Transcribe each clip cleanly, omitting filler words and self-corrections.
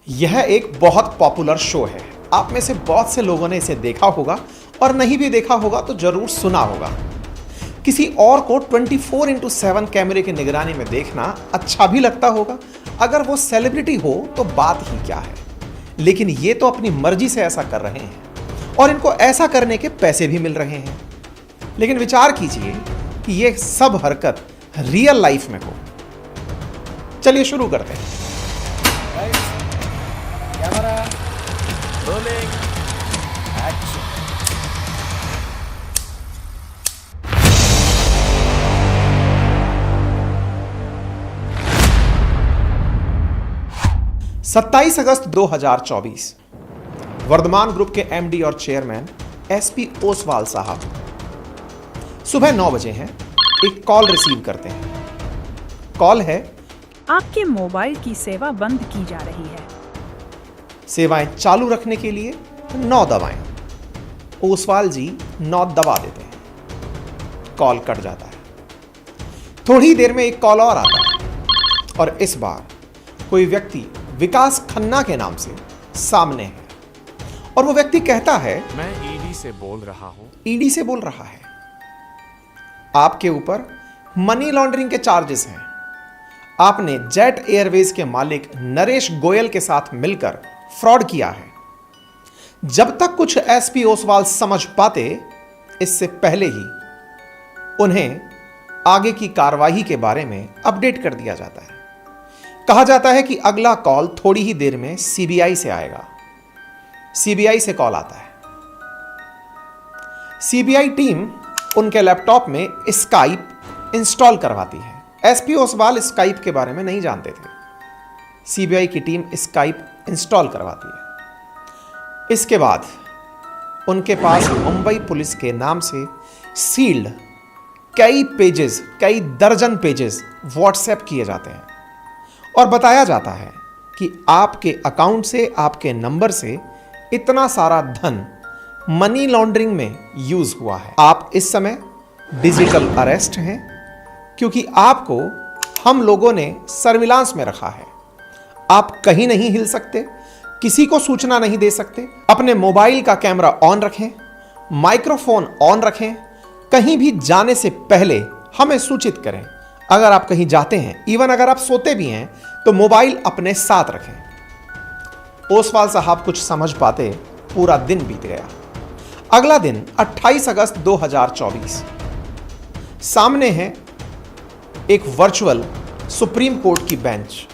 यह एक बहुत पॉपुलर शो है। आप में से बहुत से लोगों ने इसे देखा होगा और नहीं भी देखा होगा तो जरूर सुना होगा। किसी और को 24/7 कैमरे की निगरानी में देखना अच्छा भी लगता होगा। अगर वो सेलिब्रिटी हो तो बात ही क्या है, लेकिन ये तो अपनी मर्जी से ऐसा कर रहे हैं और इनको ऐसा करने के पैसे भी मिल रहे हैं। लेकिन विचार कीजिए कि ये सब हरकत रियल लाइफ में हो। चलिए शुरू करते हैं। Camera rolling action. सत्ताईस अगस्त 2024 वर्धमान ग्रुप के एमडी और चेयरमैन एसपी ओसवाल साहब सुबह 9 बजे हैं, एक कॉल रिसीव करते हैं। कॉल है, आपके मोबाइल की सेवा बंद की जा रही है। सेवाएं चालू रखने के लिए 9 दबाएं। ओसवाल जी 9 दबा देते हैं। कॉल कट जाता है। थोड़ी देर में एक कॉल और आता है और इस बार कोई व्यक्ति विकास खन्ना के नाम से सामने है और वो व्यक्ति कहता है, मैं ईडी से बोल रहा हूँ। ईडी से बोल रहा है, आपके ऊपर मनी लॉन्ड्रिंग के चार्जेस हैं। आपने जेट एयरवेज के मालिक नरेश गोयल के साथ मिलकर फ्रॉड किया है। जब तक कुछ एसपी ओसवाल समझ पाते, इससे पहले ही उन्हें आगे की कार्रवाई के बारे में अपडेट कर दिया जाता है। कहा जाता है कि अगला कॉल थोड़ी ही देर में सीबीआई से आएगा। सीबीआई से कॉल आता है। सीबीआई टीम उनके लैपटॉप में स्काइप इंस्टॉल करवाती है। एसपी ओसवाल स्काइप के बारे में नहीं जानते थे। सीबीआई की टीम स्काइप इंस्टॉल करवाती है। इसके बाद उनके पास मुंबई पुलिस के नाम से सील्ड कई दर्जन पेजेस व्हाट्सएप किए जाते हैं और बताया जाता है कि आपके अकाउंट से, आपके नंबर से इतना सारा धन मनी लॉन्ड्रिंग में यूज हुआ है। आप इस समय डिजिटल अरेस्ट हैं क्योंकि आपको हम लोगों ने सर्विलांस में रखा है। आप कहीं नहीं हिल सकते, किसी को सूचना नहीं दे सकते। अपने मोबाइल का कैमरा ऑन रखें, माइक्रोफोन ऑन रखें। कहीं भी जाने से पहले हमें सूचित करें। अगर आप कहीं जाते हैं, इवन अगर आप सोते भी हैं, तो मोबाइल अपने साथ रखें। ओसवाल साहब कुछ समझ पाते पूरा दिन बीत गया। अगला दिन 28 अगस्त 2024 सामने है एक वर्चुअल सुप्रीम कोर्ट की बेंच।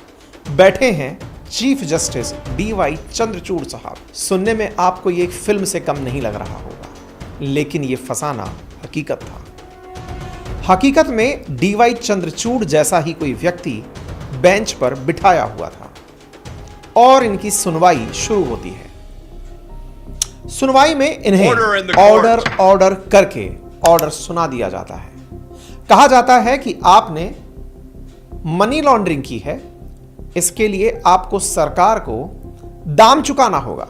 बैठे हैं चीफ जस्टिस डीवाई चंद्रचूड़ साहब। सुनने में आपको ये एक फिल्म से कम नहीं लग रहा होगा, लेकिन ये फसाना हकीकत था। हकीकत में डीवाई चंद्रचूड़ जैसा ही कोई व्यक्ति बेंच पर बिठाया हुआ था और इनकी सुनवाई शुरू होती है। सुनवाई में इन्हें ऑर्डर करके ऑर्डर सुना दिया जाता है। कहा जाता है कि आपने मनी लॉन्ड्रिंग की है, इसके लिए आपको सरकार को दाम चुकाना होगा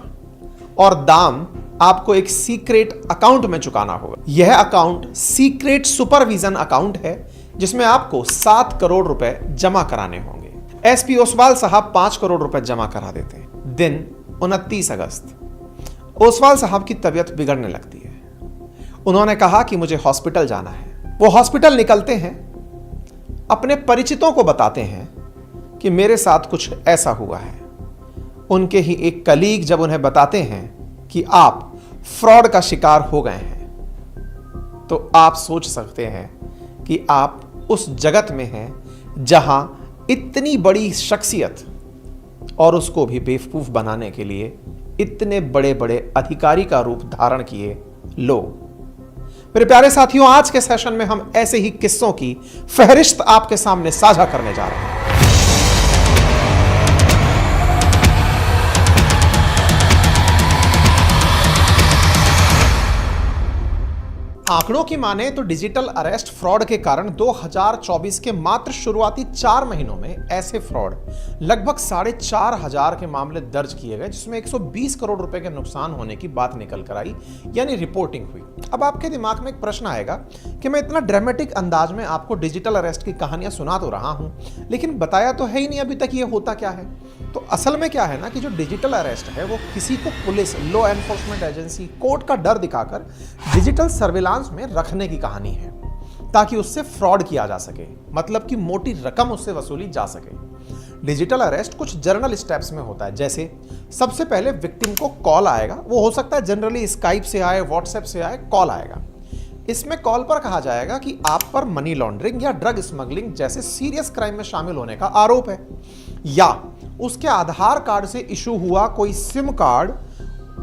और दाम आपको एक सीक्रेट अकाउंट में चुकाना होगा। यह अकाउंट सीक्रेट सुपरविजन अकाउंट है जिसमें आपको 7 करोड़ रुपए जमा कराने होंगे। एसपी ओसवाल साहब 5 करोड़ रुपए जमा करा देते हैं। दिन 29 अगस्त ओसवाल साहब की तबीयत बिगड़ने लगती है। उन्होंने कहा कि मुझे हॉस्पिटल जाना है। वो हॉस्पिटल निकलते हैं, अपने परिचितों को बताते हैं कि मेरे साथ कुछ ऐसा हुआ है। उनके ही एक कलीग जब उन्हें बताते हैं कि आप फ्रॉड का शिकार हो गए हैं, तो आप सोच सकते हैं कि आप उस जगत में हैं जहां इतनी बड़ी शख्सियत और उसको भी बेवकूफ बनाने के लिए इतने बड़े बड़े अधिकारी का रूप धारण किए लोग। मेरे प्यारे साथियों, आज के सेशन में हम ऐसे ही किस्सों की फहरिस्त आपके सामने साझा करने जा रहे हैं। आंकड़ों की माने तो डिजिटल अरेस्ट फ्रॉड के कारण 2024 के मात्र शुरुआती 4 महीनों में ऐसे फ्रॉड लगभग 4,500 के मामले दर्ज किए गए, जिसमें 120 करोड़ रुपए के नुकसान होने की बात निकल कर आई, यानी रिपोर्टिंग हुई। अब आपके दिमाग में एक प्रश्न आएगा कि मैं इतना ड्रामेटिक अंदाज में आपको डिजिटल अरेस्ट की कहानियां सुना तो रहा हूं, लेकिन बताया तो है ही नहीं अभी तक ये होता क्या है। तो असल में क्या है ना कि जो डिजिटल अरेस्ट है वो किसी को police, law enforcement agency, court का डर दिखाकर डिजिटल सर्विलांस में रखने की कहानी है, ताकि उससे फ्रॉड किया जा सके, मतलब कि मोटी रकम उससे वसूली जा सके। डिजिटल अरेस्ट कुछ जर्नल स्टेप्स में होता है, जैसे सबसे पहले विक्टिम को कॉल आएगा, वो हो सकता है जनरली स्काइप से आए, व्हाट्सएप से आए, कॉल आएगा। इसमें कॉल पर कहा जाएगा कि आप पर मनी लॉन्ड्रिंग या ड्रग स्मगलिंग जैसे सीरियस क्राइम में शामिल होने का आरोप है, या उसके आधार कार्ड से इशू हुआ कोई सिम कार्ड,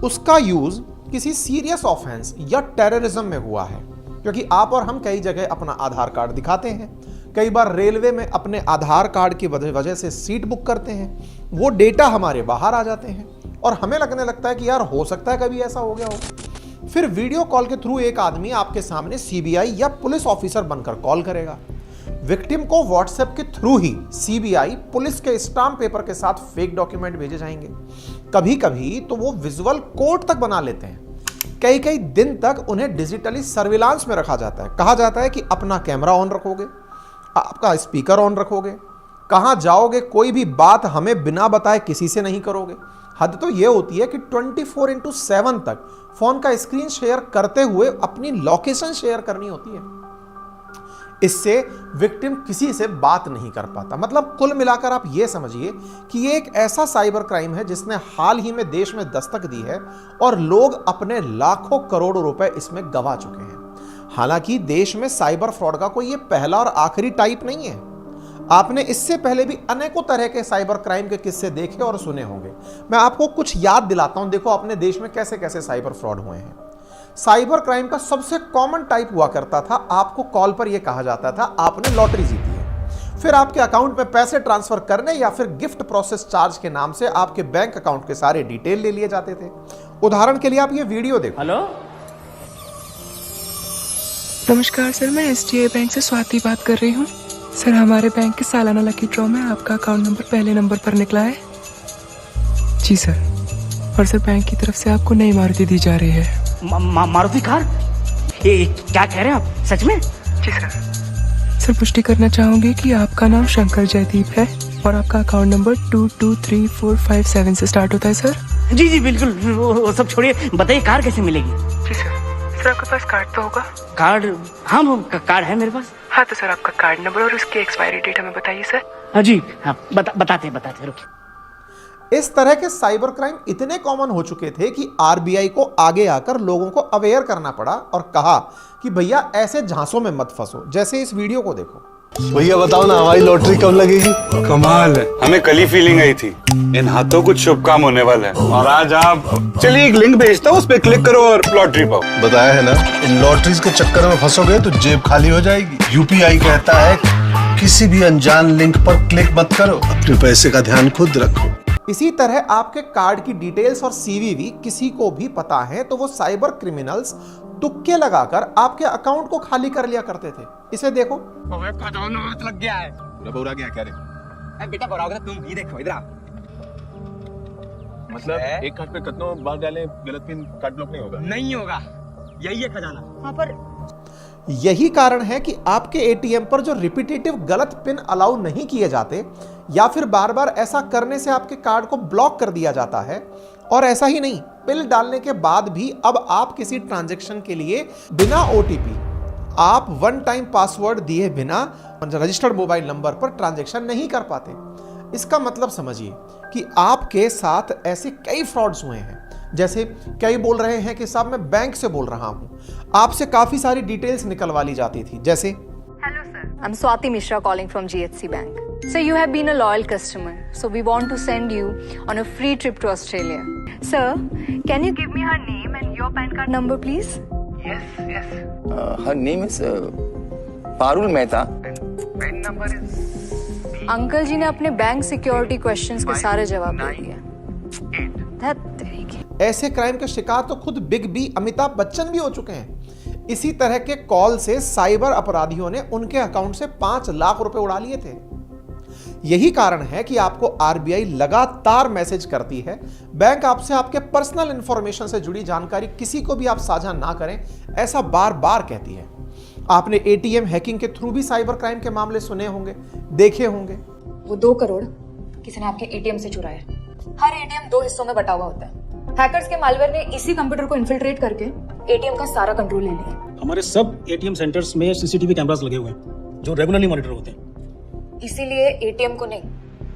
उसका यूज किसी सीरियस ऑफेंस या टेररिज्म में हुआ है। क्योंकि आप और हम कई जगह अपना आधार कार्ड दिखाते हैं, कई बार रेलवे में अपने आधार कार्ड की वजह से सीट बुक करते हैं, वो डेटा हमारे बाहर आ जाते हैं और हमें लगने लगता है कि यार हो सकता है कभी ऐसा हो गया हो। फिर वीडियो कॉल के थ्रू एक आदमी आपके सामने सीबीआई या पुलिस ऑफिसर बनकर कॉल करेगा। विक्टिम को व्हाट्सएप के थ्रू ही सीबीआई, पुलिस के स्टाम्प पेपर के साथ फेक डॉक्यूमेंट भेजे जाएंगे। कभी कभी तो वो विजुअल कोर्ट तक बना लेते हैं। कई कई दिन तक उन्हें डिजिटली सर्विलांस में रखा जाता है। कहा जाता है कि अपना कैमरा ऑन रखोगे, आपका स्पीकर ऑन रखोगे, कहां जाओगे कोई भी बात हमें बिना बताए किसी से नहीं करोगे। हद तो यह होती है कि 24/7 तक फोन का स्क्रीन शेयर करते हुए अपनी लोकेशन शेयर करनी होती है। इससे विक्टिम किसी से बात नहीं कर पाता। मतलब कुल मिलाकर आप यह समझिए कि ये एक ऐसा साइबर क्राइम है जिसने हाल ही में देश में दस्तक दी है और लोग अपने लाखों करोड़ों रुपए इसमें गंवा चुके हैं। हालांकि देश में साइबर फ्रॉड का कोई ये पहला और आखिरी टाइप नहीं है। आपने इससे पहले भी अनेकों तरह के साइबर क्राइम के किस्से देखे और सुने होंगे। मैं आपको कुछ याद दिलाता हूं। देखो अपने देश में कैसे कैसे साइबर फ्रॉड हुए हैं। साइबर क्राइम का सबसे कॉमन टाइप हुआ करता था, आपको कॉल पर यह कहा जाता था आपने लॉटरी जीती है, फिर आपके अकाउंट में पैसे ट्रांसफर करने या फिर गिफ्ट प्रोसेस चार्ज के नाम से आपके बैंक अकाउंट के सारे डिटेल ले लिए जाते थे। उदाहरण के लिए आप ये वीडियो देखो। हेलो, नमस्कार सर, मैं एसटीआई बैंक से स्वाति बात कर रही हूँ। सर, हमारे बैंक के सालाना लकी ड्रॉ में आपका अकाउंट नंबर पहले नंबर पर निकला है। जी सर, और सर बैंक की तरफ से आपको नई मारुति दी जा रही है। मारुति कार? ये क्या कह रहे हैं आप, सच में? जी सर। सर, पुष्टि करना चाहूंगी कि आपका नाम शंकर जयदीप है और आपका अकाउंट नंबर 223457 से स्टार्ट होता है सर। जी जी बिल्कुल, वो सब छोड़िए, बताइए कार कैसे मिलेगी? जी सर। सर, आपके पास कार्ड तो होगा? कार्ड? हाँ, वो कार्ड है मेरे पास। हाँ, तो सर आपका कार्ड नंबर और उसकी एक्सपायरी डेट हमें बताइए सर। हाँ जी, हाँ, बताते रुकिए। इस तरह के साइबर क्राइम इतने कॉमन हो चुके थे कि आरबीआई को आगे आकर लोगों को अवेयर करना पड़ा और कहा कि भैया ऐसे झांसों में मत फंसो। जैसे इस वीडियो को देखो। भैया बताओ ना, हमारी लॉटरी कब लगेगी? कमाल है, हमें कल ही फीलिंग आई थी, इन हाथों कुछ शुभ काम होने वाला है। और आज आप, चलिए एक लिंक भेजता हूँ, उस पर क्लिक करो और लॉटरी पाओ। बताया है ना, इन लॉटरीज के चक्कर में फंसोगे तो जेब खाली हो जाएगी। यूपीआई कहता है किसी भी अनजान लिंक पर क्लिक मत करो, अपने पैसे का ध्यान खुद रखो। इसी तरह आपके कार्ड की डिटेल्स और सीवीवी किसी को भी पता है तो वो साइबर क्रिमिनल्स तुक्के लगाकर आपके अकाउंट को खाली कर लिया करते थे। इसे देखो। लग गया है। पूरा बुरा क्या कह रहे? बेटा बोराओगे तुम भी देखो इधर। मतलब एक कार्ड पे कितनों बार डालें गलत पिन कार्ड ब्लॉक नहीं होगा? नहीं होगा, यही है खजाना। हाँ, पर यही कारण है कि आपके एटीएम पर जो रिपीटेटिव गलत पिन अलाउ नहीं किए जाते या फिर बार बार ऐसा करने से आपके कार्ड को ब्लॉक कर दिया जाता है। और ऐसा ही नहीं, पिन डालने के बाद भी अब आप किसी ट्रांजैक्शन के लिए बिना ओटीपी, आप वन टाइम पासवर्ड दिए बिना रजिस्टर्ड मोबाइल नंबर पर ट्रांजैक्शन नहीं कर पाते। इसका मतलब समझिए कि आपके साथ ऐसे कई फ्रॉड्स हुए हैं। जैसे कई बोल रहे हैं कि साहब मैं बैंक से बोल रहा हूं, आपसे काफी सारी डिटेल्स निकलवा ली जाती थी। जैसे Hello sir, I'm Swati Mishra calling from GHC Bank. Sir, you have been a loyal customer, so we want to send you on a free trip to Australia. Sir, can you give me her name and your PAN card number, please? yes. Her name is Parul Mehta. PAN number is uncle ji ने अपने bank security questions के सारे जवाब दे दिए। धत तेरी की। ऐसे क्राइम के शिकार तो खुद बिग बी अमिताभ बच्चन भी हो चुके हैं। इसी तरह के कॉल से साइबर अपराधियों ने उनके अकाउंट से 5 लाख रुपए उड़ा लिए थे। यही कारण है कि आपको आरबीआई लगातार मैसेज करती है, बैंक आपसे आपके पर्सनल इंफॉर्मेशन से जुड़ी जानकारी किसी को भी आप साझा ना करें, ऐसा बार बार कहती है। आपने एटीएम हैकिंग के थ्रू भी साइबर क्राइम के मामले सुने होंगे, देखे होंगे। वो 2 करोड़ किसी ने आपके एटीएम से चुराया। हर एटीएम 2 हिस्सों में बटा हुआ होता है। हैकर्स के मालवेयर ने इसी कंप्यूटर को इन्फिल्ट्रेट करके एटीएम का सारा कंट्रोल ले लिया। हमारे सब एटीएम सेंटर्स में सीसीटीवी कैमरास लगे हुए हैं जो रेगुलरली मॉनिटर होते हैं। इसीलिए एटीएम को नहीं,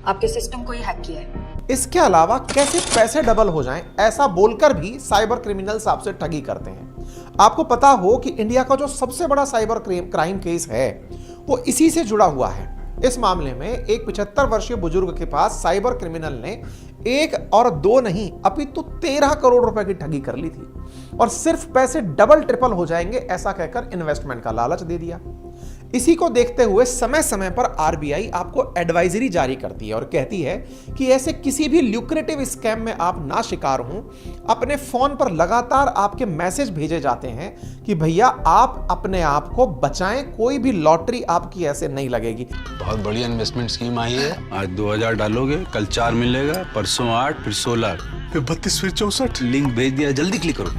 आपके सिस्टम को ही हैक किया है। इसके अलावा कैसे पैसे डबल हो जाएं, ऐसा बोलकर भी साइबर क्रिमिनल्स आपसे ठगी करते हैं। आपको पता हो कि इंडिया का जो सबसे बड़ा साइबर क्राइम केस है वो इसी से जुड़ा हुआ है। इस मामले में एक 75 वर्षीय बुजुर्ग के पास साइबर क्रिमिनल ने 1 और 2 नहीं अपितु 13 करोड़ रुपए की ठगी कर ली थी और सिर्फ पैसे डबल ट्रिपल हो जाएंगे ऐसा कहकर इन्वेस्टमेंट का लालच दे दिया। इसी को देखते हुए समय समय पर आरबीआई आपको एडवाइजरी जारी करती है और कहती है कि ऐसे किसी भी ल्यूक्रेटिव स्कैम में आप ना शिकार हों। अपने फोन पर लगातार आपके मैसेज भेजे जाते हैं कि भैया आप अपने आप को बचाएं, कोई भी लॉटरी आपकी ऐसे नहीं लगेगी। बहुत बढ़िया इन्वेस्टमेंट स्कीम आई है। आज 2000 डालोगे, कल 4 मिलेगा, परसों 8, फिर 16, फिर 32, फिर 64। लिंक भेज दिया, जल्दी क्लिक करो।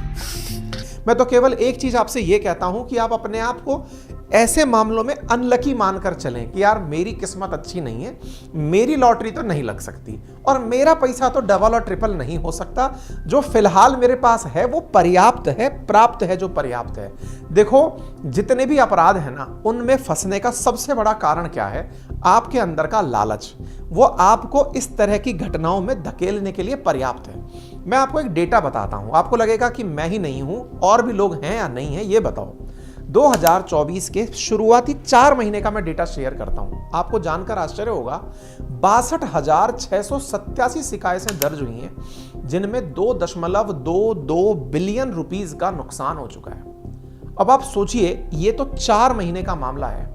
मैं तो केवल एक चीज आपसे यह कहता हूं कि आप अपने आप को ऐसे मामलों में अनलकी मानकर चलें कि यार मेरी किस्मत अच्छी नहीं है, मेरी लॉटरी तो नहीं लग सकती और मेरा पैसा तो डबल और ट्रिपल नहीं हो सकता। जो फिलहाल मेरे पास है वो पर्याप्त है, प्राप्त है जो पर्याप्त है। देखो जितने भी अपराध है ना, उनमें फंसने का सबसे बड़ा कारण क्या है? आपके अंदर का लालच। वो आपको इस तरह की घटनाओं में धकेलने के लिए पर्याप्त है। मैं आपको एक डेटा बताता हूं, आपको लगेगा कि मैं ही नहीं हूं, और भी लोग हैं या नहीं है, ये बताओ। 2024 के शुरुआती 4 महीने का मैं डेटा शेयर करता हूं, आपको जानकर आश्चर्य होगा। 62,687 शिकायतें दर्ज हुई हैं, जिनमें 2.22 बिलियन रुपीस का नुकसान हो चुका है। अब आप सोचिए, ये तो 4 महीने का मामला है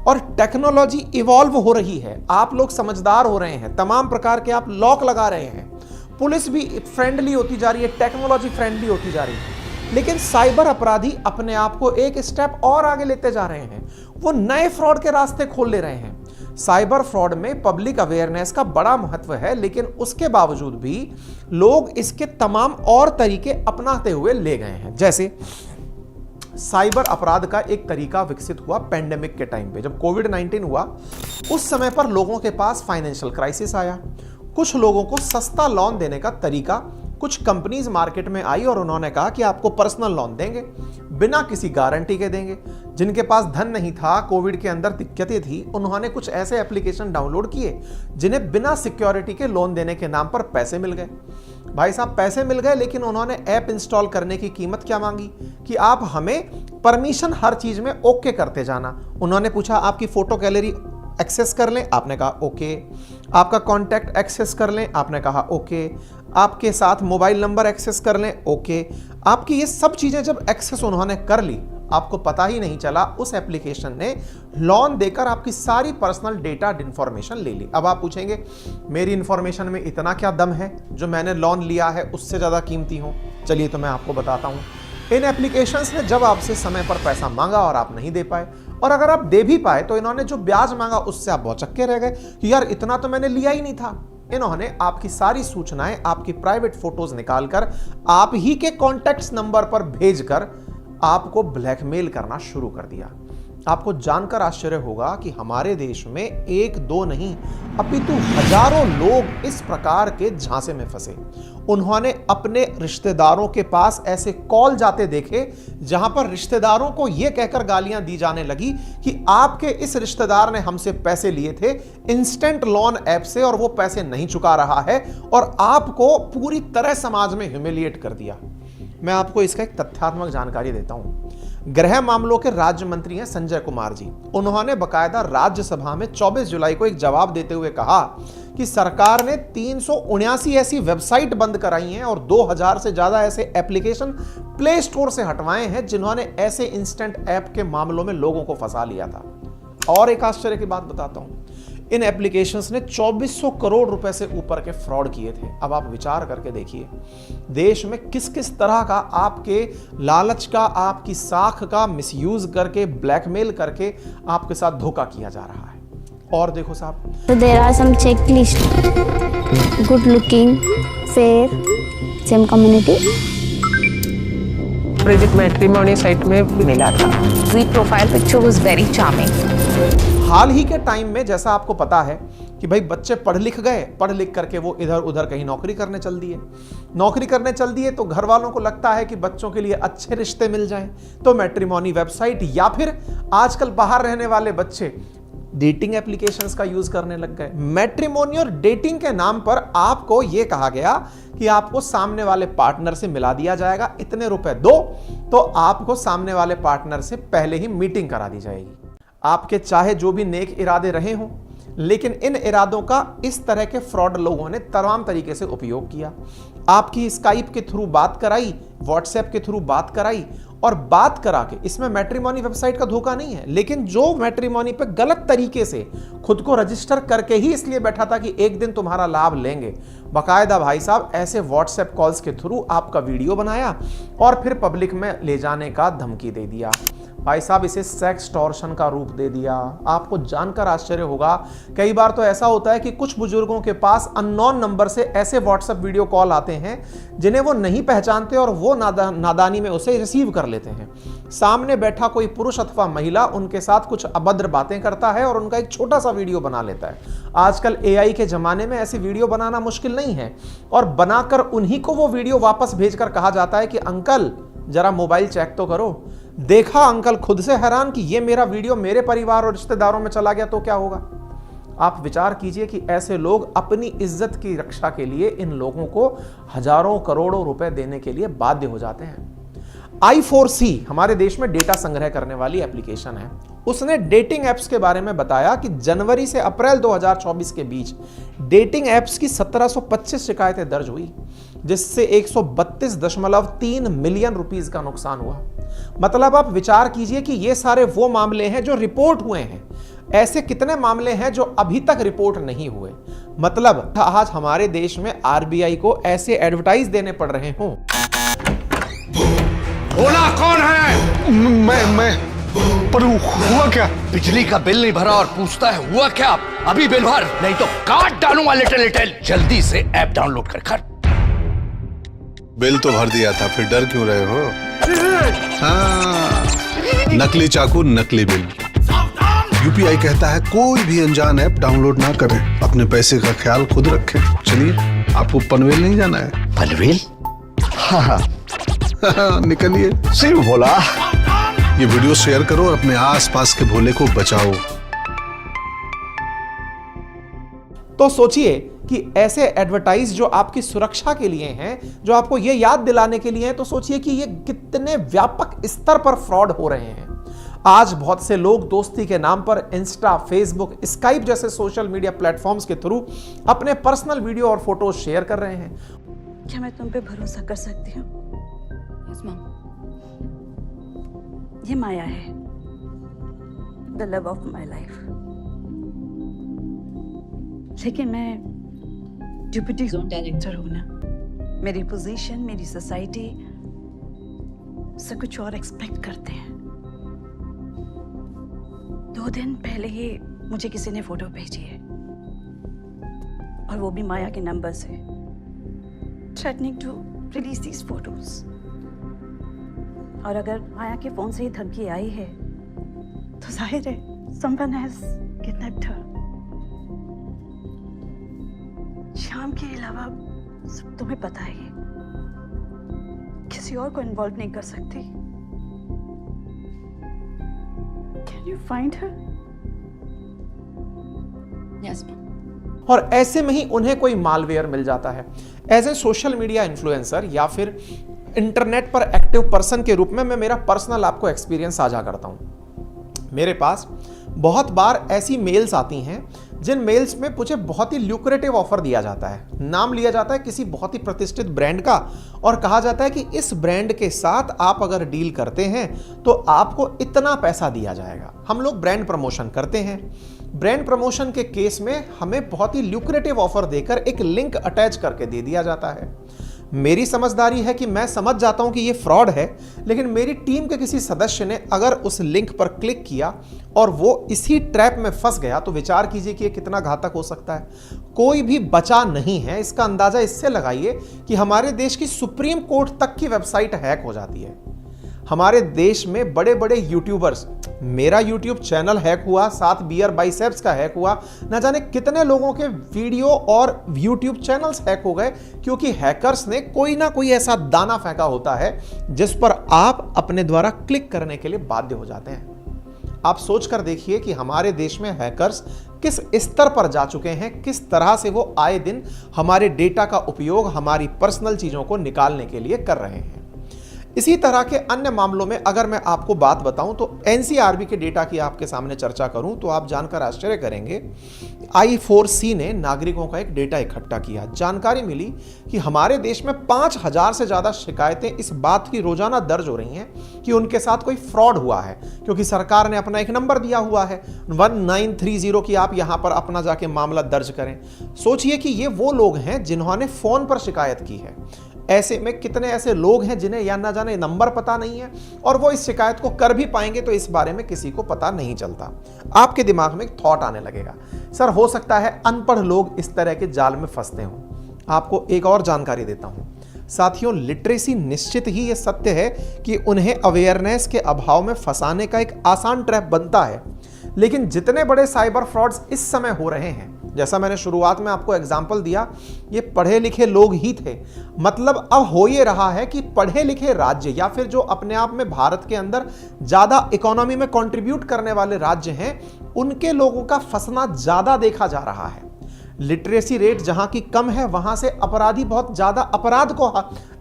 और टेक्नोलॉजी इवॉल्व हो रही है। आप लोग समझदार हो रहे हैं, तमाम प्रकार के आप लॉक लगा रहे हैं, पुलिस भी फ्रेंडली होती जा रही है, टेक्नोलॉजी फ्रेंडली होती जा रही है, लेकिन साइबर अपराधी अपने आप को एक स्टेप और आगे लेते जा रहे हैं। वो नए फ्रॉड के रास्ते खोल ले रहे हैं। साइबर फ्रॉड में पब्लिक अवेयरनेस का बड़ा महत्व है, लेकिन उसके बावजूद भी लोग इसके तमाम और तरीके अपनाते हुए ले गए हैं। जैसे साइबर अपराध का एक तरीका विकसित हुआ पेंडेमिक के टाइम पे, जब कोविड-19 हुआ, उस समय पर लोगों के पास फाइनेंशियल क्राइसिस आया। कुछ लोगों को सस्ता लोन देने का तरीका, कुछ कंपनीज मार्केट में आई और उन्होंने कहा कि आपको पर्सनल लोन देंगे, बिना किसी गारंटी के देंगे। जिनके पास धन नहीं था, कोविड के अंदर दिक्कतें थी, उन्होंने कुछ ऐसे एप्लीकेशन डाउनलोड किए जिन्हें बिना सिक्योरिटी के लोन देने के नाम पर पैसे मिल गए। भाई साहब पैसे मिल गए, लेकिन उन्होंने ऐप इंस्टॉल करने की कीमत क्या मांगी कि आप हमें परमिशन हर चीज में ओके करते जाना। उन्होंने पूछा आपकी फोटो गैलरी एक्सेस कर लें, आपने कहा ओके। आपका कॉन्टैक्ट एक्सेस कर लें, आपने कहा ओके। आपके साथ मोबाइल नंबर एक्सेस कर लें, ओके। आपकी ये सब चीजें जब एक्सेस उन्होंने कर ली, आपको पता ही नहीं चला उस एप्लीकेशन ने लोन देकर आपकी सारी पर्सनल डेटा इंफॉर्मेशन ले ली। अब आप पूछेंगे मेरी इंफॉर्मेशन में इतना क्या दम है जो मैंने लोन लिया है उससे ज्यादा कीमती हो? चलिए तो मैं आपको बताता हूं। इन एप्लीकेशंस ने जब आपसे समय पर पैसा मांगा और आप नहीं दे पाए, और अगर आप दे भी पाए तो इन्होंने जो ब्याज मांगा उससे आप भौचक्के रह गए कि यार इतना तो मैंने लिया ही नहीं था। इन्होंने आपकी सारी सूचनाएं, आपकी प्राइवेट फोटोज निकालकर आप ही के कॉन्टैक्ट्स नंबर पर भेजकर आपको ब्लैकमेल करना शुरू कर दिया। आपको जानकर आश्चर्य होगा कि हमारे देश में 1-2 नहीं अपितु हजारों लोग इस प्रकार के झांसे में फंसे। उन्होंने अपने रिश्तेदारों के पास ऐसे कॉल जाते देखे जहां पर रिश्तेदारों को यह कहकर गालियां दी जाने लगी कि आपके इस रिश्तेदार ने हमसे पैसे लिए थे इंस्टेंट लोन ऐप से और वो पैसे नहीं चुका रहा है और आपको पूरी तरह समाज में ह्यूमिलिएट कर दिया। मैं आपको इसका एक तथ्यात्मक जानकारी देता हूं। गृह मामलों के राज्य मंत्री हैं संजय कुमार जी। उन्होंने बकायदा राज्यसभा में 24 जुलाई को एक जवाब देते हुए कहा कि सरकार ने 379 ऐसी वेबसाइट बंद कराई हैं और 2000 से ज्यादा ऐसे एप्लीकेशन प्ले स्टोर से हटवाए हैं जिन्होंने ऐसे इंस्टेंट ऐप के मामलों में लोगों को फंसा लिया था। और एक आश्चर्य की बात बताता हूं, इन एप्लीकेशंस ने 2400 करोड़ रुपए से ऊपर के फ्रॉड किए थे। अब आप विचार करके देखिए, देश में किस किस तरह का आपके लालच का, आपकी साख का मिसयूज करके, ब्लैकमेल करके आपके साथ धोखा किया जा रहा है। और देखो साहब, So there are some checklist. Good looking, fair, same community. Predict matrimony site में मिला था। Sweet profile picture was very charming. हाल ही के टाइम में जैसा आपको पता है कि भाई बच्चे पढ़ लिख गए, पढ़ लिख करके वो इधर उधर कहीं नौकरी करने चल दिए, तो घर वालों को लगता है कि बच्चों के लिए अच्छे रिश्ते मिल जाएं, तो मैट्रिमोनी वेबसाइट या फिर आजकल बाहर रहने वाले बच्चे डेटिंग एप्लीकेशंस का यूज करने लग गए। मैट्रिमोनी और डेटिंग के नाम पर आपको यह कहा गया कि आपको सामने वाले पार्टनर से मिला दिया जाएगा, इतने रुपए दो तो आपको सामने वाले पार्टनर से पहले ही मीटिंग करा दी जाएगी। आपके चाहे जो भी नेक इरादे रहे हों, लेकिन इन इरादों का इस तरह के फ्रॉड लोगों ने तमाम तरीके से उपयोग किया। आपकी स्काइप के थ्रू बात कराई, व्हाट्सएप के थ्रू बात कराई और बात करा के, इसमें मैट्रिमोनी वेबसाइट का धोखा नहीं है, लेकिन जो मैट्रिमोनी पे गलत तरीके से खुद को रजिस्टर करके ही इसलिए बैठा था कि एक दिन तुम्हारा लाभ लेंगे, बाकायदा भाई साहब ऐसे व्हाट्सएप कॉल्स के थ्रू आपका वीडियो बनाया और फिर पब्लिक में ले जाने का धमकी दे दिया। भाई साहब इसे सेक्स टॉर्शन का रूप दे दिया। आपको जानकर आश्चर्य होगा, कई बार तो ऐसा होता है कि कुछ बुजुर्गों के पास अननोन नंबर से ऐसे व्हाट्सएप वीडियो कॉल आते हैं जिन्हें वो नहीं पहचानते और वो नादानी में उसे रिसीव कर लेते हैं। सामने बैठा कोई पुरुष अथवा महिला उनके साथ कुछ अभद्र बातें करता है और उनका एक छोटा सा वीडियो बना लेता है। आजकल AI के जमाने में ऐसी वीडियो बनाना मुश्किल नहीं है और बनाकर उन्हीं को वो वीडियो वापस भेजकर कहा जाता है कि अंकल जरा मोबाइल चेक तो करो। देखा अंकल खुद से हैरान कि ये मेरा वीडियो मेरे परिवार और रिश्तेदारों में चला गया तो क्या होगा। आप विचार कीजिए कि ऐसे लोग अपनी इज्जत की रक्षा के लिए इन लोगों को हजारों करोड़ों रुपए देने के लिए बाध्य हो जाते हैं। i4C हमारे देश में डेटा संग्रह करने वाली एप्लीकेशन है। उसने डेटिंग एप्स के बारे में बताया कि जनवरी से अप्रैल 2024 के बीच डेटिंग एप्स की 1725 शिकायतें दर्ज हुई, जिससे 132.3 मिलियन रुपीस का नुकसान हुआ। मतलब आप विचार कीजिए कि ये सारे वो मामले हैं जो रिपोर्ट हुए हैं। ऐसे कितने मामले हैं जो अभी तक रिपोर्ट नहीं हुए। मतलब आज हमारे देश में RBI को ऐसे एडवर्टाइज देने पड़ रहे हों। बोला कौन है? मैं पर हुआ क्या? बिजली का बिल नहीं भरा और पूछता है हुआ क्या? अभी बिल भर, नहीं तो काट डालूंगा लिटिल। जल्दी से ऐप डाउनलोड कर। बिल तो भर दिया था, फिर डर क्यों रहे हो? हाँ, नकली चाकू नकली बिल। UPI कहता है कोई भी अनजान ऐप डाउनलोड ना करें, अपने पैसे का ख्याल खुद रखें। चलिए, आपको पनवेल नहीं जाना है? पनवेल? हाँ निकलिए। सिर्फ बोला। ये वीडियो शेयर करो और अपने आसपास के भोले को बचाओ। तो सोचिए कि ऐसे एडवर्टाइज जो आपकी सुरक्षा के लिए हैं, जो आपको ये याद दिलाने के लिए हैं, तो सोचिए कि ये कितने व्यापक स्तर पर फ्रॉड हो रहे हैं। आज बहुत से लोग दोस्ती के नाम पर इंस्टा, फेसबुक, स्काइप जैसे सोशल मीडिया प्लेटफॉर्म्स के थ्रू अपने पर्सनल वीडियो और फोटो शेयर कर रहे हैं। क्या मैं तुम पे भरोसा कर सकती हूँ? ये माया है, the love of my life. लेकिन मैं ड्यूपिटी जोन डायरेक्टर हूं ना। मेरी पोजीशन, मेरी सोसाइटी से कुछ और एक्सपेक्ट करते हैं। 2 दिन पहले ही मुझे किसी ने फोटो भेजी है, और वो भी माया के नंबर से, threatening to release these photos. और अगर माया के फोन से ही धमकी आई है तो जाहिर है someone has kidnapped her। शाम के अलावा सब तुम्हें पता है, किसी और को इन्वॉल्व नहीं कर सकती। Can you find her? Yes, ma'am. और ऐसे में ही उन्हें कोई मालवेयर मिल जाता है। As a social media influencer या फिर इंटरनेट पर एक्टिव पर्सन के रूप में मैं मेरा पर्सनल आपको एक्सपीरियंस साझा करता हूं। मेरे पास बहुत बार ऐसी मेल्स आती हैं जिन मेल्स में मुझे बहुत ही ल्यूक्रेटिव ऑफर दिया जाता है। नाम लिया जाता है किसी बहुत ही प्रतिष्ठित ब्रांड का और कहा जाता है कि इस ब्रांड के साथ आप अगर डील करते हैं तो आपको इतना पैसा दिया जाएगा। हम लोग ब्रांड प्रमोशन करते हैं, ब्रांड प्रमोशन के केस में हमें बहुत ही ल्यूक्रेटिव ऑफर देकर एक लिंक अटैच करके दे दिया जाता है। मेरी समझदारी है कि मैं समझ जाता हूं कि ये फ्रॉड है, लेकिन मेरी टीम के किसी सदस्य ने अगर उस लिंक पर क्लिक किया और वो इसी ट्रैप में फंस गया तो विचार कीजिए कि ये कितना घातक हो सकता है। कोई भी बचा नहीं है। इसका अंदाजा इससे लगाइए कि हमारे देश की सुप्रीम कोर्ट तक की वेबसाइट हैक हो जाती है। हमारे देश में बड़े बड़े यूट्यूबर्स, मेरा यूट्यूब चैनल हैक हुआ, साथ बियर बाइसेप्स का हैक हुआ, न जाने कितने लोगों के वीडियो और यूट्यूब चैनल्स हैक हो गए, क्योंकि हैकर्स ने कोई ना कोई ऐसा दाना फेंका होता है जिस पर आप अपने द्वारा क्लिक करने के लिए बाध्य हो जाते हैं। आप सोच कर देखिए कि हमारे देश में हैकर्स किस स्तर पर जा चुके हैं, किस तरह से वो आए दिन हमारे डेटा का उपयोग हमारी पर्सनल चीजों को निकालने के लिए कर रहे हैं। इसी तरह के अन्य मामलों में अगर मैं आपको बात बताऊं तो एनसीआरबी के डेटा की आपके सामने चर्चा करूं तो आप जानकर आश्चर्य करेंगे। I4C ने नागरिकों का एक डेटा इकट्ठा किया। जानकारी मिली कि हमारे देश में 5000 से ज्यादा शिकायतें इस बात की रोजाना दर्ज हो रही हैं कि उनके साथ कोई फ्रॉड हुआ है, क्योंकि सरकार ने अपना एक नंबर दिया हुआ है 1930 कि आप यहां पर अपना जाके मामला दर्ज करें। सोचिए कि ये वो लोग हैं जिन्होंने फोन पर शिकायत की है। ऐसे में कितने ऐसे लोग हैं जिन्हें या ना जाने नंबर पता नहीं है और वो इस शिकायत को कर भी पाएंगे तो इस बारे में किसी को पता नहीं चलता। आपके दिमाग में एक थॉट आने लगेगा, सर हो सकता है अनपढ़ लोग इस तरह के जाल में फंसते हों। आपको एक और जानकारी देता हूं साथियों, लिटरेसी निश्चित ही ये सत्य है कि उन्हें अवेयरनेस के अभाव में फंसाने का एक आसान ट्रैप बनता है। लेकिन जितने बड़े साइबर फ्रॉड्स इस समय हो रहे हैं, जैसा मैंने शुरुआत में आपको एग्जाम्पल दिया, ये पढ़े लिखे लोग ही थे। मतलब अब हो ये रहा है कि पढ़े लिखे राज्य या फिर जो अपने आप में भारत के अंदर ज्यादा इकोनॉमी में कंट्रीब्यूट करने वाले राज्य हैं, उनके लोगों का फंसना ज्यादा देखा जा रहा है। लिटरेसी रेट जहां की कम है, वहां से अपराधी बहुत ज्यादा अपराध को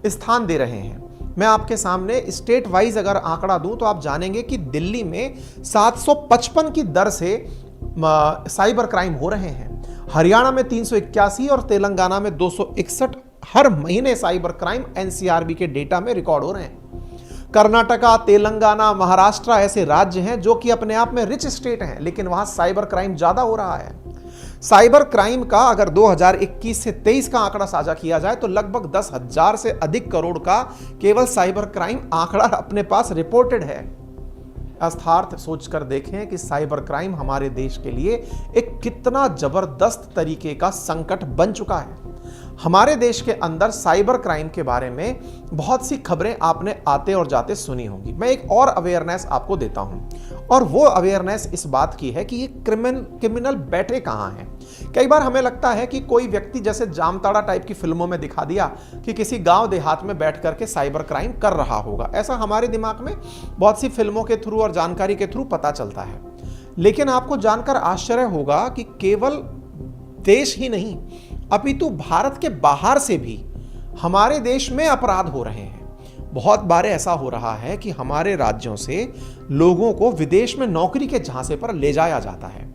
स्थान दे रहे हैं। मैं आपके सामने स्टेट वाइज अगर आंकड़ा दूं तो आप जानेंगे कि दिल्ली में 755 की दर से साइबर क्राइम हो रहे हैं, हरियाणा में 381 और तेलंगाना में 261 हर महीने साइबर क्राइम एनसीआरबी के डेटा में रिकॉर्ड हो रहे हैं। कर्नाटका, तेलंगाना, महाराष्ट्र ऐसे राज्य हैं जो कि अपने आप में रिच स्टेट हैं, लेकिन वहां साइबर क्राइम ज्यादा हो रहा है। साइबर क्राइम का अगर 2021 से 23 का आंकड़ा साझा किया जाए तो लगभग 10,000 से अधिक करोड़ का केवल साइबर क्राइम आंकड़ा अपने पास रिपोर्टेड है। अर्थात सोचकर देखें कि साइबर क्राइम हमारे देश के लिए एक कितना जबरदस्त तरीके का संकट बन चुका है। हमारे देश के अंदर साइबर क्राइम के बारे में बहुत सी खबरें आपने आते और जाते सुनी होंगी। मैं एक और अवेयरनेस आपको देता हूं, और वो अवेयरनेस इस बात की है कि ये क्रिमिनल बैठे कहां हैं। कई बार हमें लगता है कि कोई व्यक्ति जैसे जामताड़ा टाइप की फिल्मों में दिखा दिया कि किसी गांव देहात में बैठ करके साइबर क्राइम कर रहा होगा। ऐसा हमारे दिमाग में बहुत सी फिल्मों के थ्रू और जानकारी के थ्रू पता चलता है। लेकिन आपको जानकर आश्चर्य होगा कि केवल देश ही नहीं अपितु भारत के बाहर से भी हमारे देश में अपराध हो रहे हैं। बहुत बार ऐसा हो रहा है कि हमारे राज्यों से लोगों को विदेश में नौकरी के झांसे पर ले जाया जाता है,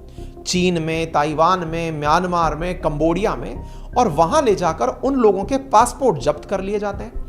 चीन में, ताइवान में, म्यांमार में, कंबोडिया में, और वहां ले जाकर उन लोगों के पासपोर्ट जब्त कर लिए जाते हैं।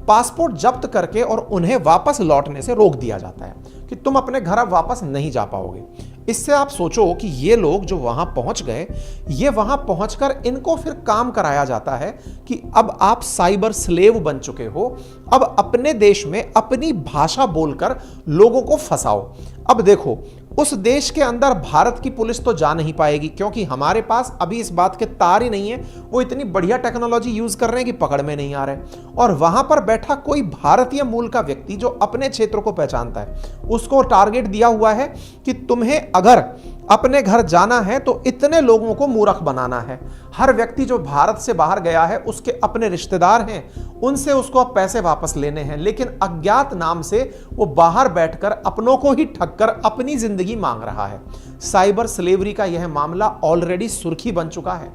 पासपोर्ट जब्त करके और उन्हें वापस लौटने से रोक दिया जाता है कि तुम अपने घर अब वापस नहीं जा पाओगे। इससे आप सोचो कि ये लोग जो वहां पहुंच गए, ये वहां पहुंचकर इनको फिर काम कराया जाता है कि अब आप साइबर स्लेव बन चुके हो, अब अपने देश में अपनी भाषा बोलकर लोगों को फंसाओ। अब देखो, उस देश के अंदर भारत की पुलिस तो जा नहीं पाएगी, क्योंकि हमारे पास अभी इस बात के तार ही नहीं है। वो इतनी बढ़िया टेक्नोलॉजी यूज कर रहे हैं कि पकड़ में नहीं आ रहे। और वहां पर बैठा कोई भारतीय मूल का व्यक्ति जो अपने क्षेत्र को पहचानता है, उसको टारगेट दिया हुआ है कि तुम्हें अगर अपने घर जाना है तो इतने लोगों को मूर्ख बनाना है। हर व्यक्ति जो भारत से बाहर गया है उसके अपने रिश्तेदार हैं, उनसे उसको अब पैसे वापस लेने हैं, लेकिन अज्ञात नाम से वो बाहर बैठकर अपनों को ही ठगकर अपनी जिंदगी मांग रहा है। साइबर स्लेवरी का यह मामला ऑलरेडी सुर्खी बन चुका है।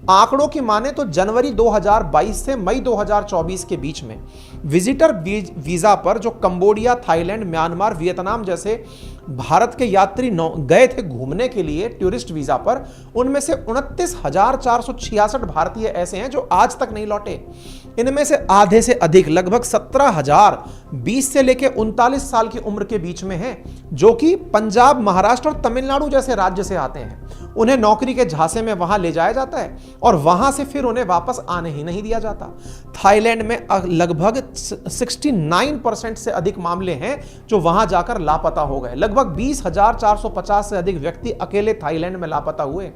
आंकड़ों की माने तो जनवरी 2022 से मई 2024 के बीच में विजिटर वीजा पर जो कंबोडिया, थाईलैंड, म्यांमार, वियतनाम जैसे भारत के यात्री गए थे घूमने के लिए टूरिस्ट वीजा पर, उनमें से 29,466 भारतीय ऐसे हैं जो आज तक नहीं लौटे। इनमें से आधे से अधिक लगभग 17,000 20 से लेकर 39 साल की उम्र के बीच में हैं, जो कि पंजाब, महाराष्ट्र और तमिलनाडु जैसे राज्य से आते हैं। उन्हें नौकरी के झांसे में वहां ले जाया जाता है और वहां से फिर उन्हें वापस आने ही नहीं दिया जाता। थाईलैंड में लगभग 69% से अधिक मामले हैं जो वहां जाकर लापता हो गए। लगभग 20,450 से अधिक व्यक्ति अकेले थाईलैंड में लापता हुए।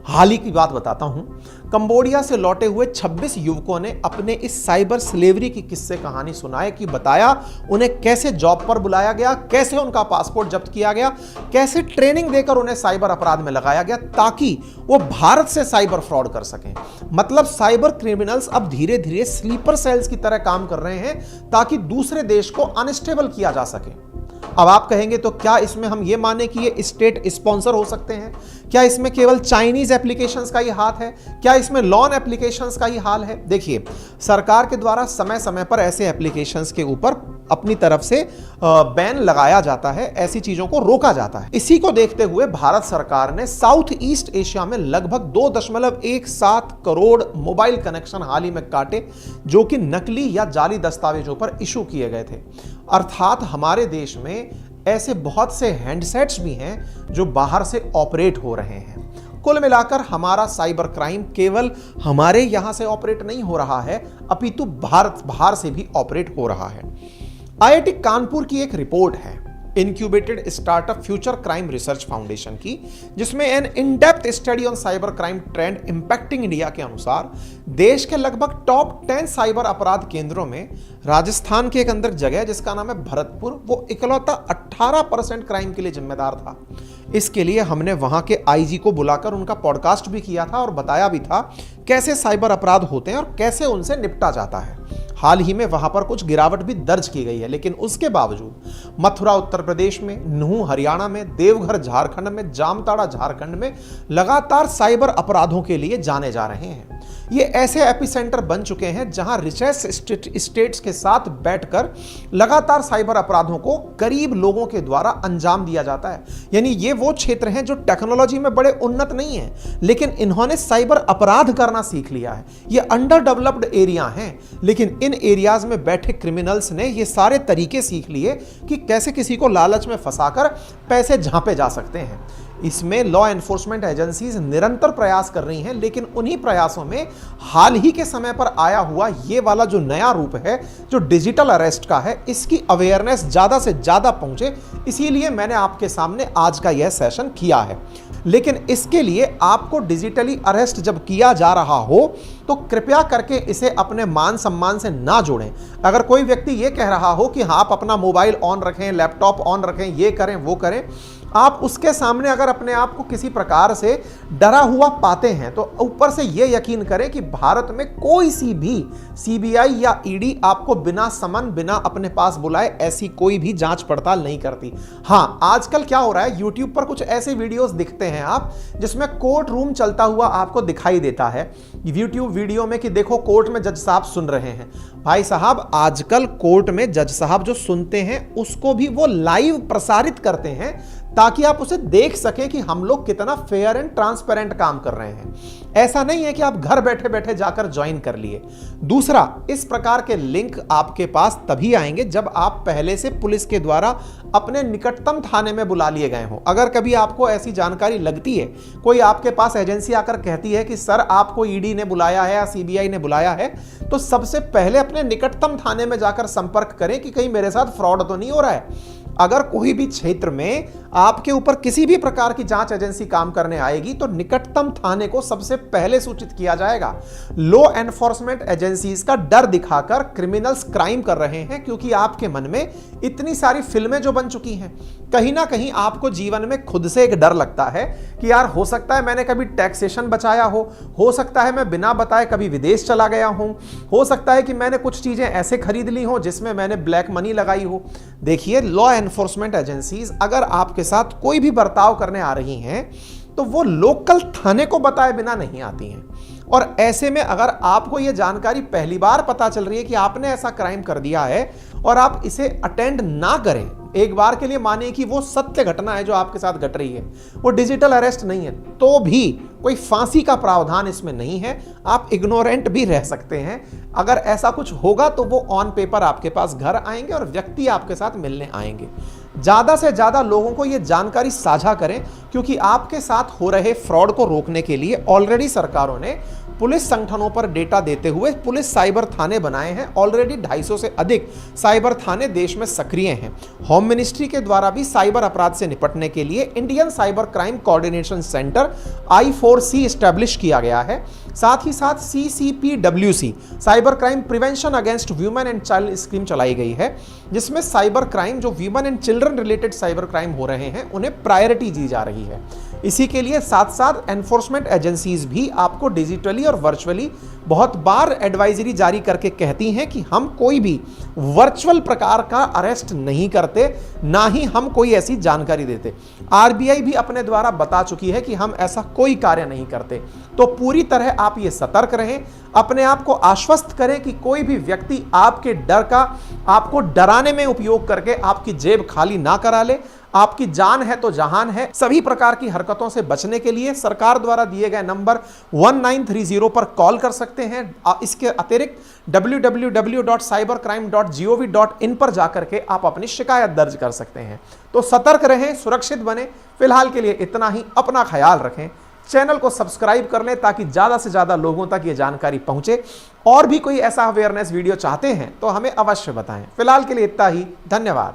हाल ही की बात बताता हूं, कंबोडिया से लौटे हुए 26 युवकों ने अपने इस साइबर स्लेवरी की किस्से कहानी सुनाए कि बताया उन्हें कैसे जॉब पर बुलाया गया, कैसे उनका पासपोर्ट जब्त किया गया, कैसे ट्रेनिंग देकर उन्हें साइबर अपराध में लगाया गया ताकि वो भारत से साइबर फ्रॉड कर सकें। मतलब साइबर क्रिमिनल्स अब धीरे धीरे स्लीपर सेल्स की तरह काम कर रहे हैं ताकि दूसरे देश को अनस्टेबल किया जा सके। अब आप कहेंगे तो क्या इसमें हम ये माने कि ये स्टेट स्पॉन्सर हो सकते हैं? क्या इसमें केवल चाइनीज एप्लीकेशंस का ही हाथ है? क्या इसमें लॉन एप्लीकेशंस का ही हाल है? देखिए, सरकार के द्वारा समय समय पर ऐसे एप्लीकेशंस के ऊपर अपनी तरफ से बैन लगाया जाता है, ऐसी चीजों को रोका जाता है। इसी को देखते हुए भारत सरकार ने साउथ ईस्ट एशिया में लगभग 2.17 करोड़ मोबाइल कनेक्शन हाल ही में काटे, जो कि नकली या जाली दस्तावेजों पर इशू किए गए थे। अर्थात हमारे देश में ऐसे बहुत से हैंडसेट्स भी हैं जो बाहर से ऑपरेट हो रहे हैं। कुल मिलाकर हमारा साइबर क्राइम केवल हमारे यहां से ऑपरेट नहीं हो रहा है, अपितु बाहर से भी ऑपरेट हो रहा है। आईआईटी कानपुर की एक रिपोर्ट है incubated startup future crime research foundation की, जिसमें an in depth study on cyber crime trend impacting India के अनुसार देश के लगभग टॉप 10 साइबर अपराध केंद्रों में राजस्थान के एक अंदर जगह जिसका नाम है भरतपुर, वो इकलौता 18% क्राइम के लिए जिम्मेदार था। इसके लिए हमने वहां के आईजी को बुलाकर उनका पॉडकास्ट भी किया था और बताया भी था कैसे साइबर अपराध होते हैं और कैसे उनसे निपटा जाता है। हाल ही में वहां पर कुछ गिरावट भी दर्ज की गई है, लेकिन उसके बावजूद मथुरा उत्तर प्रदेश में, नूह हरियाणा में, देवघर झारखंड में, जामताड़ा झारखंड में लगातार साइबर अपराधों के लिए जाने जा रहे हैं। ये ऐसे एपिसेंटर बन चुके हैं जहां रिसेस स्टेट्स के साथ बैठकर लगातार साइबर अपराधों को गरीब लोगों के द्वारा अंजाम दिया जाता है। यानी ये वो क्षेत्र हैं जो टेक्नोलॉजी में बड़े उन्नत नहीं हैं, लेकिन इन्होंने साइबर अपराध करना सीख लिया है। ये अंडर डेवलप्ड एरिया हैं, लेकिन इन एरियाज में बैठे क्रिमिनल्स ने ये सारे तरीके सीख लिए कि कैसे किसी को लालच में फंसाकर पैसे झांपे जा सकते हैं। इसमें लॉ एनफोर्समेंट एजेंसीज निरंतर प्रयास कर रही हैं, लेकिन उन्हीं प्रयासों में हाल ही के समय पर आया हुआ ये वाला जो नया रूप है, जो डिजिटल अरेस्ट का है, इसकी अवेयरनेस ज्यादा से ज्यादा पहुंचे, इसीलिए मैंने आपके सामने आज का यह सेशन किया है। लेकिन इसके लिए आपको डिजिटली अरेस्ट जब किया जा रहा हो तो कृपया करके इसे अपने मान सम्मान से ना जोड़ें। अगर कोई व्यक्ति ये कह रहा हो कि हाँ, आप अपना मोबाइल ऑन रखें, लैपटॉप ऑन रखें, ये करें वो करें, आप उसके सामने अगर अपने आप को किसी प्रकार से डरा हुआ पाते हैं तो ऊपर से ये यकीन करें कि भारत में कोई सी भी सीबीआई या ईडी आपको बिना समन, बिना अपने पास बुलाए ऐसी कोई भी जांच पड़ताल नहीं करती। हाँ, आजकल क्या हो रहा है, यूट्यूब पर कुछ ऐसे वीडियोस दिखते हैं आप जिसमें कोर्ट रूम चलता हुआ आपको दिखाई देता है यूट्यूब वीडियो में कि देखो कोर्ट में जज साहब सुन रहे हैं। भाई साहब, आजकल कोर्ट में जज साहब जो सुनते हैं उसको भी वो लाइव प्रसारित करते हैं ताकि आप उसे देख सकें कि हम लोग कितना फेयर एंड ट्रांसपेरेंट काम कर रहे हैं। ऐसा नहीं है कि आप घर बैठे बैठे जाकर ज्वाइन कर लिए। दूसरा, इस प्रकार के लिंक आपके पास तभी आएंगे जब आप पहले से पुलिस के द्वारा अपने निकटतम थाने में बुला लिए गए हो। अगर कभी आपको ऐसी जानकारी लगती है, कोई आपके पास एजेंसी आकर कहती है कि सर आपको ईडी ने बुलाया है या सीबीआई ने बुलाया है, तो सबसे पहले अपने निकटतम थाने में जाकर संपर्क करें कि कहीं मेरे साथ फ्रॉड तो नहीं हो रहा है। अगर कोई भी क्षेत्र में आपके ऊपर किसी भी प्रकार की जांच एजेंसी काम करने आएगी तो निकटतम थाने को सबसे पहले सूचित किया जाएगा। लॉ एनफोर्समेंट एजेंसीज का डर दिखाकर क्रिमिनल्स क्राइम कर रहे हैं क्योंकि आपके मन में इतनी सारी फिल्में जो बन चुकी हैं, कहीं ना कहीं आपको जीवन में खुद से एक डर लगता है कि यार हो सकता है मैंने कभी टैक्सेशन बचाया हो सकता है मैं बिना बताए कभी विदेश चला गया हूं, हो सकता है कि मैंने कुछ चीजें ऐसे खरीद ली हो जिसमें मैंने ब्लैक मनी लगाई हो। देखिए, लॉ एनफोर्समेंट एजेंसीज अगर आपके साथ कोई भी बर्ताव करने आ रही हैं तो वो लोकल थाने को बताए बिना नहीं आती हैं। और ऐसे में अगर आपको यह जानकारी पहली बार पता चल रही है कि आपने ऐसा क्राइम कर दिया है और आप इसे अटेंड ना करें, एक बार के लिए माने कि वो सत्य घटना है जो आपके साथ घट रही है, वो डिजिटल अरेस्ट नहीं है, तो भी कोई फांसी का प्रावधान इसमें नहीं है। आप इग्नोरेंट भी रह सकते हैं। अगर ऐसा कुछ होगा तो वो ऑन पेपर आपके पास घर आएंगे और व्यक्ति आपके साथ मिलने आएंगे। ज़्यादा से ज़्यादा लोगों को ये जानकारी साझा करें, क्योंकि आपके साथ हो रहे फ्रॉड को रोकने के लिए ऑलरेडी सरकारों ने पुलिस संगठनों पर डेटा देते हुए पुलिस साइबर थाने बनाए हैं। ऑलरेडी 250 से अधिक साइबर थाने देश में सक्रिय हैं। होम मिनिस्ट्री के द्वारा भी साइबर अपराध से निपटने के लिए Indian cyber crime coordination centre I4C establish किया गया है। साथ ही साथ CCPWC cyber crime prevention against human and child scheme चलाई गई है, जिसमें साइबर क्राइम जो human and children related cyber crime हो रहे हैं उन्हें प्रायोरिटी दी जा रही है। इसी के लिए साथ साथ एनफोर्समेंट एजेंसीज भी आपको डिजिटली और वर्चुअली बहुत बार एडवाइजरी जारी करके कहती हैं कि हम कोई भी वर्चुअल प्रकार का अरेस्ट नहीं करते, ना ही हम कोई ऐसी जानकारी देते। RBI भी अपने द्वारा बता चुकी है कि हम ऐसा कोई कार्य नहीं करते। तो पूरी तरह आप ये सतर्क रहें, अपने आप को आश्वस्त करें कि कोई भी व्यक्ति आपके डर का आपको डराने में उपयोग करके आपकी जेब खाली ना करा ले। आपकी जान है तो जहान है। सभी प्रकार की हरकतों से बचने के लिए सरकार द्वारा दिए गए नंबर 1930 पर कॉल कर सकते हैं। इसके अतिरिक्त www.cybercrime.gov.in पर जाकर के आप अपनी शिकायत दर्ज कर सकते हैं। तो सतर्क रहें, सुरक्षित बने। फिलहाल के लिए इतना ही, अपना ख्याल रखें। चैनल को सब्सक्राइब कर लें ताकि ज़्यादा से ज़्यादा लोगों तक ये जानकारी पहुंचे। और भी कोई ऐसा अवेयरनेस वीडियो चाहते हैं तो हमें अवश्य बताएं। फिलहाल के लिए इतना ही, धन्यवाद।